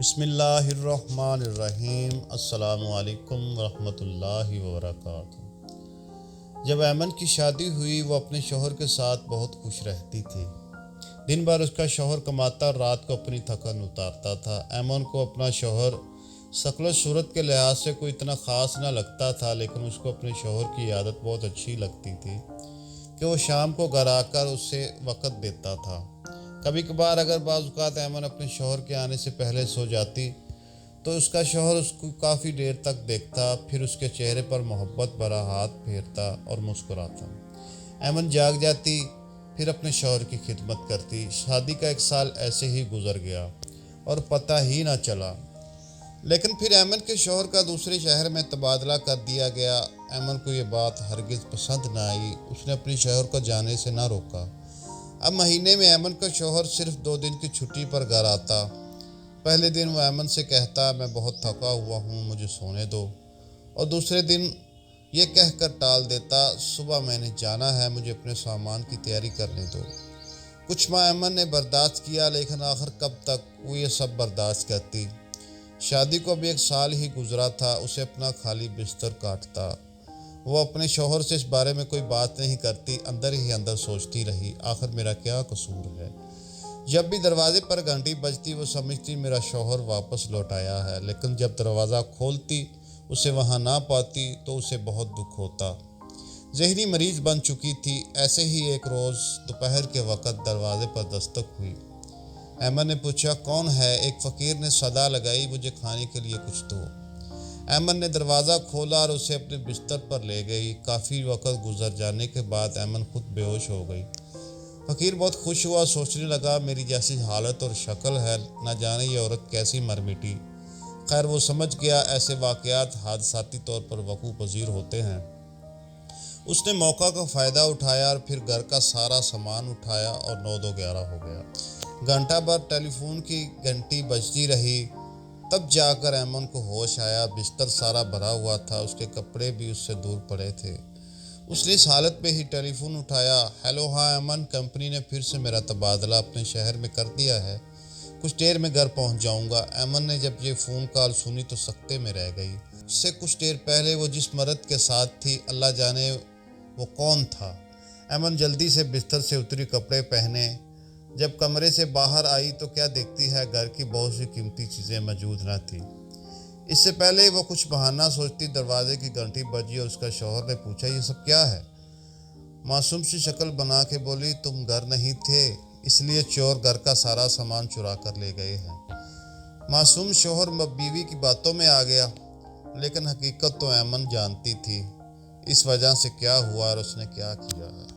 بسم اللہ الرحمن الرحیم۔ السلام علیکم ورحمۃ اللہ وبرکاتہ۔ جب ایمن کی شادی ہوئی وہ اپنے شوہر کے ساتھ بہت خوش رہتی تھی۔ دن بھر اس کا شوہر کماتا اور رات کو اپنی تھکن اتارتا تھا۔ ایمن کو اپنا شوہر شکل و صورت کے لحاظ سے کوئی اتنا خاص نہ لگتا تھا، لیکن اس کو اپنے شوہر کی عادت بہت اچھی لگتی تھی کہ وہ شام کو گھر آ کر اسے وقت دیتا تھا۔ کبھی کبھار اگر بعض اوقات ایمن اپنے شوہر کے آنے سے پہلے سو جاتی تو اس کا شوہر اس کو کافی دیر تک دیکھتا، پھر اس کے چہرے پر محبت بھرا ہاتھ پھیرتا اور مسکراتا۔ ایمن جاگ جاتی، پھر اپنے شوہر کی خدمت کرتی۔ شادی کا 1 سال ایسے ہی گزر گیا اور پتہ ہی نہ چلا، لیکن پھر ایمن کے شوہر کا دوسرے شہر میں تبادلہ کر دیا گیا۔ ایمن کو یہ بات ہرگز پسند نہ آئی۔ اس نے اپنے شوہر کو جانے سے نہ روکا۔ اب مہینے میں ایمن کا شوہر صرف 2 دن کی چھٹی پر گھر آتا۔ پہلے دن وہ ایمن سے کہتا، میں بہت تھکا ہوا ہوں، مجھے سونے دو، اور دوسرے دن یہ کہہ کر ٹال دیتا، صبح میں نے جانا ہے، مجھے اپنے سامان کی تیاری کرنے دو۔ کچھ ماہ ایمن نے برداشت کیا، لیکن آخر کب تک وہ یہ سب برداشت کرتی؟ شادی کو ابھی 1 سال ہی گزرا تھا۔ اسے اپنا خالی بستر کاٹتا۔ وہ اپنے شوہر سے اس بارے میں کوئی بات نہیں کرتی، اندر ہی اندر سوچتی رہی، آخر میرا کیا قصور ہے؟ جب بھی دروازے پر گھنٹی بجتی وہ سمجھتی میرا شوہر واپس لوٹ آیا ہے، لیکن جب دروازہ کھولتی اسے وہاں نہ پاتی تو اسے بہت دکھ ہوتا۔ ذہنی مریض بن چکی تھی۔ ایسے ہی ایک روز دوپہر کے وقت دروازے پر دستک ہوئی۔ ایمن نے پوچھا، کون ہے؟ ایک فقیر نے صدا لگائی، مجھے کھانے کے لیے کچھ دو۔ ایمن نے دروازہ کھولا اور اسے اپنے بستر پر لے گئی۔ کافی وقت گزر جانے کے بعد ایمن خود بے ہوش ہو گئی۔ فقیر بہت خوش ہوا، سوچنے لگا میری جیسی حالت اور شکل ہے، نہ جانے یہ عورت کیسی مر مٹی۔ خیر وہ سمجھ گیا ایسے واقعات حادثاتی طور پر وقوع پذیر ہوتے ہیں۔ اس نے موقع کا فائدہ اٹھایا اور پھر گھر کا سارا سامان اٹھایا اور 9 دو 11 ہو گیا۔ گھنٹہ بھر ٹیلی فون کی گھنٹی بجتی رہی، تب جا کر ایمن کو ہوش آیا۔ بستر سارا بھرا ہوا تھا، اس کے کپڑے بھی اس سے دور پڑے تھے۔ اس نے اس حالت میں ہی ٹیلی فون اٹھایا۔ ہیلو، ہاں ایمن، کمپنی نے پھر سے میرا تبادلہ اپنے شہر میں کر دیا ہے، کچھ دیر میں گھر پہنچ جاؤں گا۔ ایمن نے جب یہ فون کال سنی تو سکتے میں رہ گئی۔ اس سے کچھ دیر پہلے وہ جس مرد کے ساتھ تھی، اللہ جانے وہ کون تھا۔ ایمن جلدی سے بستر سے اتری، کپڑے پہنے۔ جب کمرے سے باہر آئی تو کیا دیکھتی ہے، گھر کی بہت سی قیمتی چیزیں موجود نہ تھیں۔ اس سے پہلے وہ کچھ بہانہ سوچتی، دروازے کی گھنٹی بجی اور اس کا شوہر نے پوچھا، یہ سب کیا ہے؟ معصوم سی شکل بنا کے بولی، تم گھر نہیں تھے، اس لیے چور گھر کا سارا سامان چرا کر لے گئے ہیں۔ معصوم شوہر بیوی کی باتوں میں آ گیا، لیکن حقیقت تو ایمن جانتی تھی اس وجہ سے کیا ہوا اور اس نے کیا کیا ہے۔